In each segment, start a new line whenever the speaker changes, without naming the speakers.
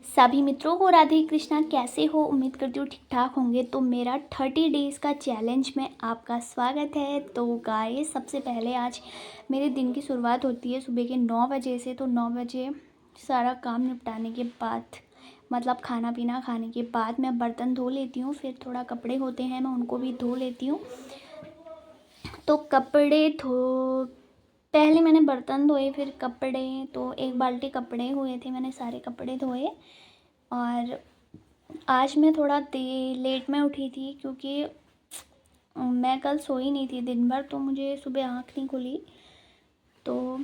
सभी मित्रों को राधे कृष्णा। कैसे हो? उम्मीद करती हूँ ठीक ठाक होंगे। तो मेरा 30 डेज़ का चैलेंज में आपका स्वागत है। तो गाइस, सबसे पहले आज मेरे दिन की शुरुआत होती है सुबह के 9 बजे से। तो 9 बजे सारा काम निपटाने के बाद, मतलब खाना पीना खाने के बाद, मैं बर्तन धो लेती हूँ। फिर थोड़ा कपड़े होते हैं, मैं उनको भी धो लेती हूँ। तो कपड़े धो पहले मैंने बर्तन धोए, फिर कपड़े। तो 1 बाल्टी कपड़े हुए थे, मैंने सारे कपड़े धोए। और आज मैं थोड़ा लेट में उठी थी क्योंकि मैं कल सोई नहीं थी दिन भर, तो मुझे सुबह आँख नहीं खुली। तो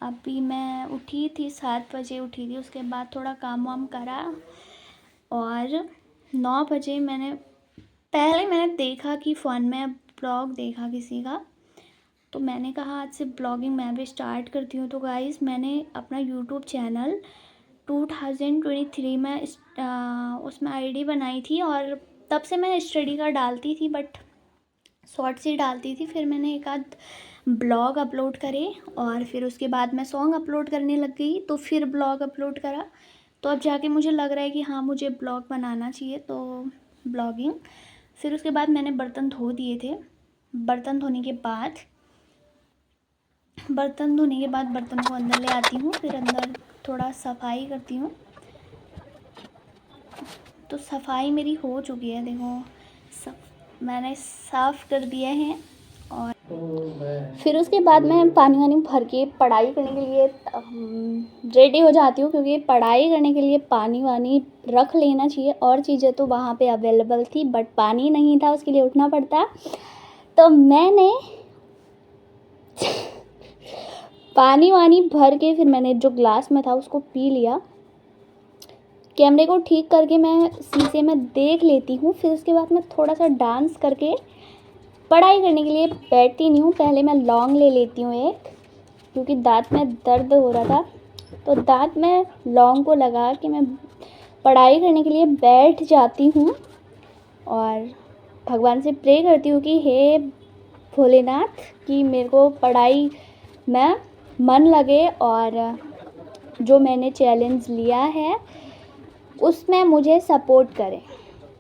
अभी मैं उठी थी 7 बजे उठी थी। उसके बाद थोड़ा काम वाम करा और 9 बजे मैंने देखा कि फ़ोन में ब्लॉग देखा किसी का। तो मैंने कहा आज से ब्लॉगिंग मैं भी स्टार्ट करती हूँ। तो गाइस, मैंने अपना यूट्यूब चैनल 2023 में उसमें आईडी बनाई थी और तब से मैं स्टडी का डालती थी, बट शॉर्ट्स ही डालती थी। फिर मैंने एक आध ब्लॉग अपलोड करे और फिर उसके बाद मैं सॉन्ग अपलोड करने लग गई। तो फिर ब्लॉग अपलोड करा, तो अब जाके मुझे लग रहा है कि हाँ, मुझे ब्लॉग बनाना चाहिए। तो ब्लॉगिंग। फिर उसके बाद मैंने बर्तन धो दिए थे। बर्तन धोने के बाद बर्तन को अंदर ले आती हूँ। फिर अंदर थोड़ा सफाई करती हूँ। तो सफाई मेरी हो चुकी है, देखो मैंने साफ़ कर दिया है। और फिर उसके बाद मैं पानी वानी भर के पढ़ाई करने के लिए रेडी हो जाती हूँ, क्योंकि पढ़ाई करने के लिए पानी वानी रख लेना चाहिए। और चीज़ें तो वहाँ पे अवेलेबल थी, बट पानी नहीं था, उसके लिए उठना पड़ता। तो मैंने पानी वानी भर के फिर मैंने जो ग्लास में था उसको पी लिया। कैमरे को ठीक करके मैं शीशे में देख लेती हूँ। फिर उसके बाद मैं थोड़ा सा डांस करके पढ़ाई करने के लिए बैठती नहीं हूँ। पहले मैं लौंग ले लेती हूँ एक, क्योंकि दांत में दर्द हो रहा था। तो दांत में लौंग को लगा के मैं पढ़ाई करने के लिए बैठ जाती हूँ और भगवान से प्रे करती हूँ कि हे भोलेनाथ, कि मेरे को पढ़ाई में मन लगे और जो मैंने चैलेंज लिया है उसमें मुझे सपोर्ट करें।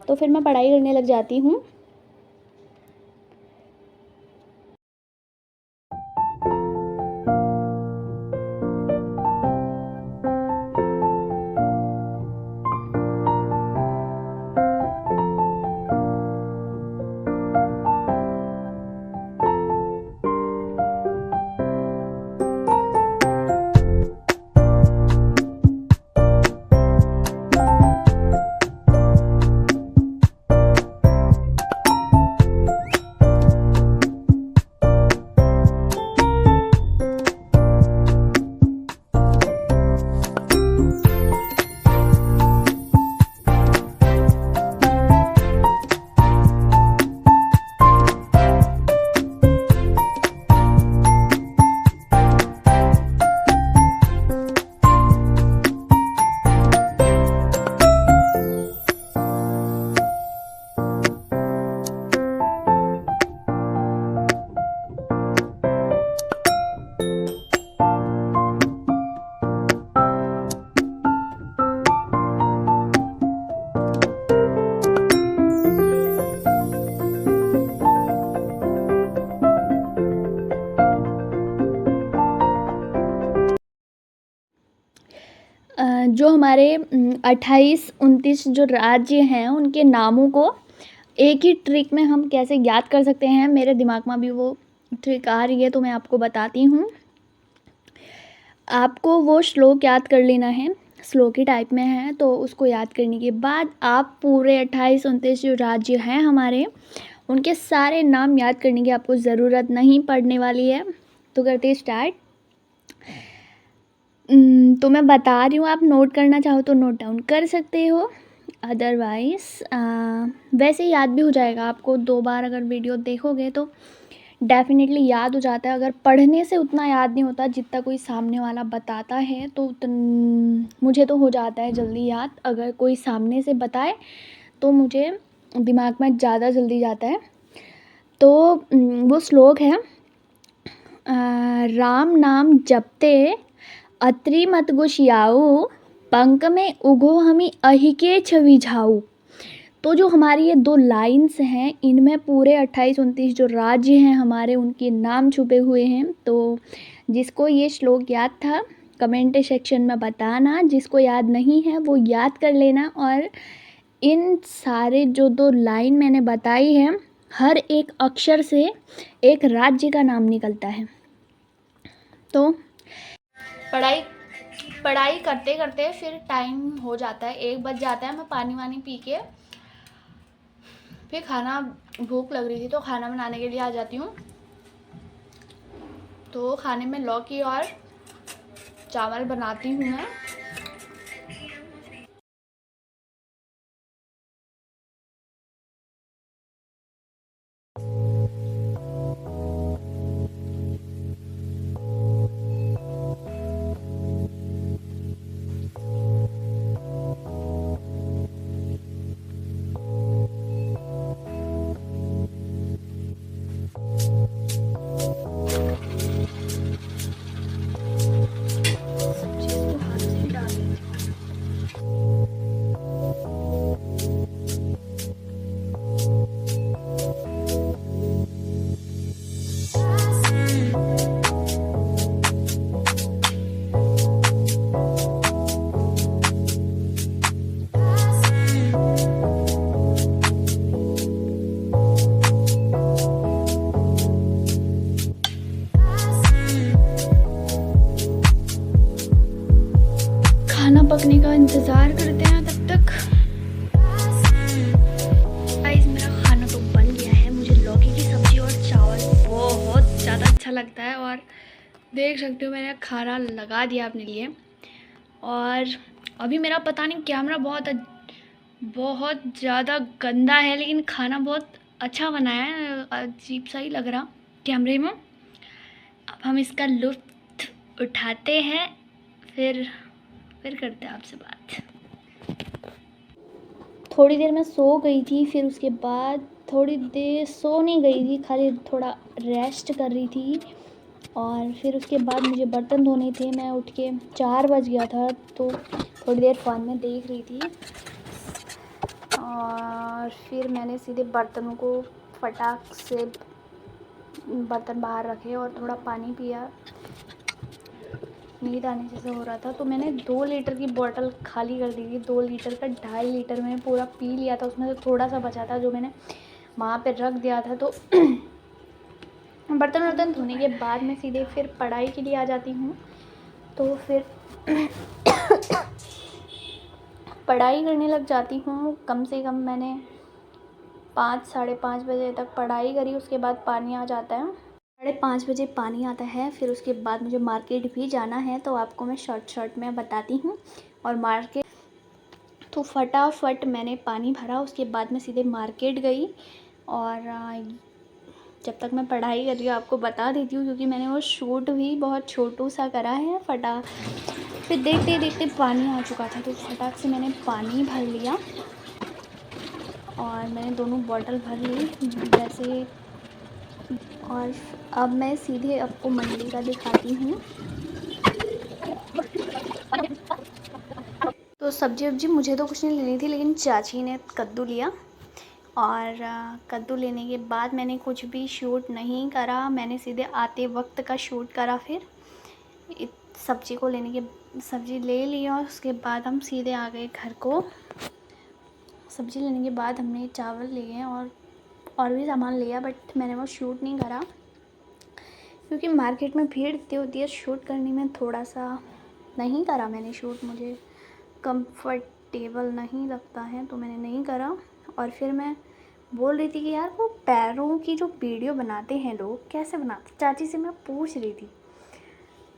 तो फिर मैं पढ़ाई करने लग जाती हूँ। जो हमारे 28-29 जो राज्य हैं, उनके नामों को एक ही ट्रिक में हम कैसे याद कर सकते हैं, मेरे दिमाग में भी वो ट्रिक आ रही है, तो मैं आपको बताती हूँ। आपको वो श्लोक याद कर लेना है, श्लोकी टाइप में है। तो उसको याद करने के बाद आप पूरे 28-29 जो राज्य हैं हमारे, उनके सारे नाम याद करने की आपको ज़रूरत नहीं पड़ने वाली है। तो करते हैं स्टार्ट। तो मैं बता रही हूँ, आप नोट करना चाहो तो नोट डाउन कर सकते हो, अदरवाइज़ वैसे याद भी हो जाएगा आपको। 2 बार अगर वीडियो देखोगे तो डेफिनेटली याद हो जाता है। अगर पढ़ने से उतना याद नहीं होता जितना कोई सामने वाला बताता है, तो मुझे तो हो जाता है जल्दी याद। अगर कोई सामने से बताए तो मुझे दिमाग में ज़्यादा जल्दी जाता है। तो वो श्लोक है, राम नाम जपते अत्रि मत गुशियाऊ, पंख में उगो हमी अहिके छवि झाऊ। तो जो हमारी ये 2 लाइन्स हैं, इनमें पूरे 28-29 जो राज्य हैं हमारे, उनके नाम छुपे हुए हैं। तो जिसको ये श्लोक याद था कमेंट सेक्शन में बताना, जिसको याद नहीं है वो याद कर लेना। और इन सारे जो 2 लाइन मैंने बताई हैं, हर एक अक्षर से एक राज्य का नाम निकलता है। तो पढ़ाई करते करते फिर टाइम हो जाता है, 1 बज जाता है। मैं पानी वानी पी के फिर खाना, भूख लग रही थी तो खाना बनाने के लिए आ जाती हूँ। तो खाने में लौकी और चावल बनाती हूँ मैं। खाना पकने का इंतज़ार करते हैं तब तक। गाइस मेरा खाना तो बन गया है। मुझे लौकी की सब्ज़ी और चावल बहुत ज़्यादा अच्छा लगता है। और देख सकते हो मैंने खाना लगा दिया अपने लिए। और अभी मेरा पता नहीं कैमरा बहुत ज़्यादा गंदा है, लेकिन खाना बहुत अच्छा बनाया है। अजीब सा ही लग रहा कैमरे में। अब हम इसका लुत्फ़ उठाते हैं, फिर करते हैं आपसे बात। थोड़ी देर मैं सो गई थी, फिर उसके बाद थोड़ी देर सो नहीं गई थी, खाली थोड़ा रेस्ट कर रही थी। और फिर उसके बाद मुझे बर्तन धोने थे। मैं उठ के 4 बज गया था, तो थोड़ी देर फ़ोन में देख रही थी। और फिर मैंने सीधे बर्तनों को फटाक से बर्तन बाहर रखे और थोड़ा पानी पिया। नींद आने जैसा हो रहा था, तो मैंने 2 लीटर की बॉटल खाली कर दी थी। 2 लीटर का 2.5 लीटर मैंने पूरा पी लिया था। उसमें से थोड़ा सा बचा था जो मैंने वहाँ पे रख दिया था। तो बर्तन धोने के बाद मैं सीधे फिर पढ़ाई के लिए आ जाती हूँ। तो फिर पढ़ाई करने लग जाती हूँ। कम से कम मैंने 5 साढ़े 5 बजे तक पढ़ाई करी। उसके बाद पानी आ जाता है, 5:30 बजे पानी आता है। फिर उसके बाद मुझे मार्केट भी जाना है, तो आपको मैं शॉर्ट में बताती हूँ। और मार्केट तो फटाफट मैंने पानी भरा, उसके बाद मैं सीधे मार्केट गई। और जब तक मैं पढ़ाई कर रही हूँ आपको बता देती हूँ, क्योंकि मैंने वो शूट भी बहुत छोटू सा करा है। फिर देखते देखते पानी आ चुका था, तो फटाक से मैंने पानी भर लिया और मैंने दोनों बॉटल भर ली वैसे। और अब मैं सीधे आपको मंडी का दिखाती हूँ। तो सब्जी मुझे तो कुछ नहीं लेनी थी, लेकिन चाची ने कद्दू लिया। और कद्दू लेने के बाद मैंने कुछ भी शूट नहीं करा, मैंने सीधे आते वक्त का शूट करा। फिर सब्जी को सब्जी ले ली और उसके बाद हम सीधे आ गए घर को। सब्जी लेने के बाद हमने चावल लिए और भी सामान लिया, बट मैंने वो शूट नहीं करा क्योंकि मार्केट में भीड़ इतनी होती है। शूट करने में थोड़ा सा नहीं करा मैंने शूट, मुझे कंफर्टेबल नहीं लगता है, तो मैंने नहीं करा। और फिर मैं बोल रही थी कि यार वो पैरों की जो वीडियो बनाते हैं लोग, कैसे बनाते, चाची से मैं पूछ रही थी।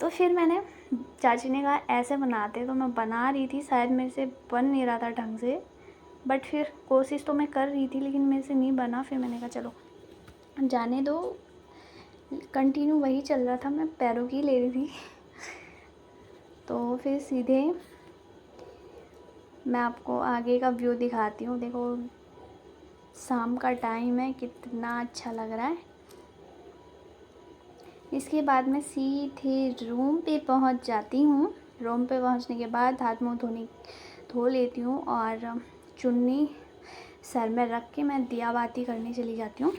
तो फिर चाची ने कहा ऐसे बनाते, तो मैं बना रही थी। शायद मेरे से बन नहीं रहा था ढंग से, बट फिर कोशिश तो मैं कर रही थी, लेकिन मेरे से नहीं बना। फिर मैंने कहा चलो जाने दो, कंटिन्यू वही चल रहा था, मैं पैरों की ले रही थी। तो फिर सीधे मैं आपको आगे का व्यू दिखाती हूँ। देखो शाम का टाइम है, कितना अच्छा लग रहा है। इसके बाद मैं सीधे रूम पे पहुँच जाती हूँ। रूम पे पहुंचने के बाद हाथ मुँह धो लेती हूँ और चुन्नी सर में रख के मैं दिया बाती करने चली जाती हूँ।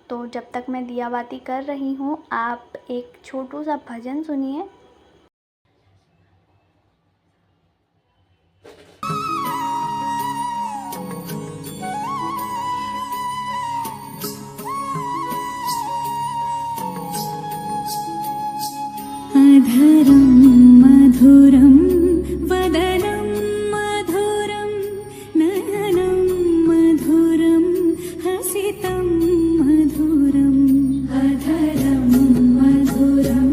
तो जब तक मैं दिया बाती कर रही हूँ आप एक छोटू सा भजन सुनिए।
अधरं मधुरं वदनं मधुरं नयनं मधुरं हसितं मधुरम् अधरं मधुरं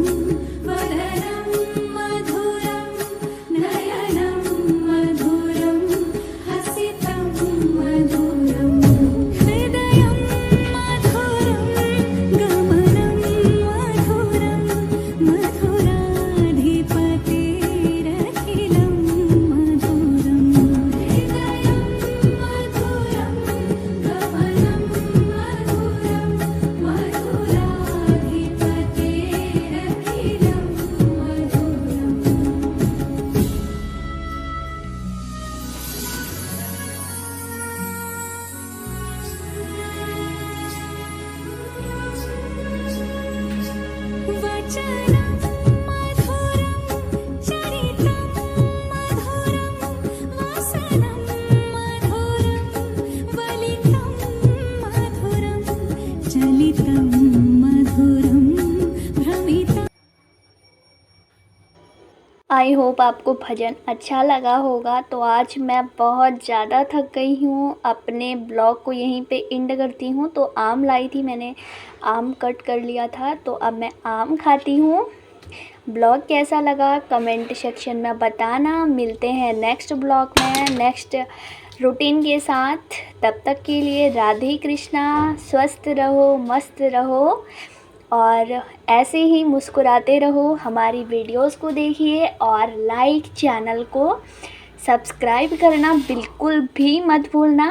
वदनं मधुरं नयनं मधुरं हसितं मधुरम् हृदयं मधुरं गमनं मधुरं मधुराधिपतेरखिलं मधुरं हृदयं मधुरं गमनं मधुरं मधुराधिपतेरखिलं मधुरम् वचनं मधुरं चरितं मधुरं वसनं मधुरं वलितं मधुरं चलितं मधुरं भ्रमितं।
आई होप आपको भजन अच्छा लगा होगा। तो आज मैं बहुत ज़्यादा थक गई हूँ, अपने ब्लॉग को यहीं पे एंड करती हूँ। तो आम लाई थी मैंने, आम कट कर लिया था, तो अब मैं आम खाती हूँ। ब्लॉग कैसा लगा कमेंट सेक्शन में बताना। मिलते हैं नेक्स्ट ब्लॉग में नेक्स्ट रूटीन के साथ। तब तक के लिए राधे कृष्णा। स्वस्थ रहो, मस्त रहो और ऐसे ही मुस्कुराते रहो। हमारी वीडियोस को देखिए और लाइक, चैनल को सब्सक्राइब करना बिल्कुल भी मत भूलना।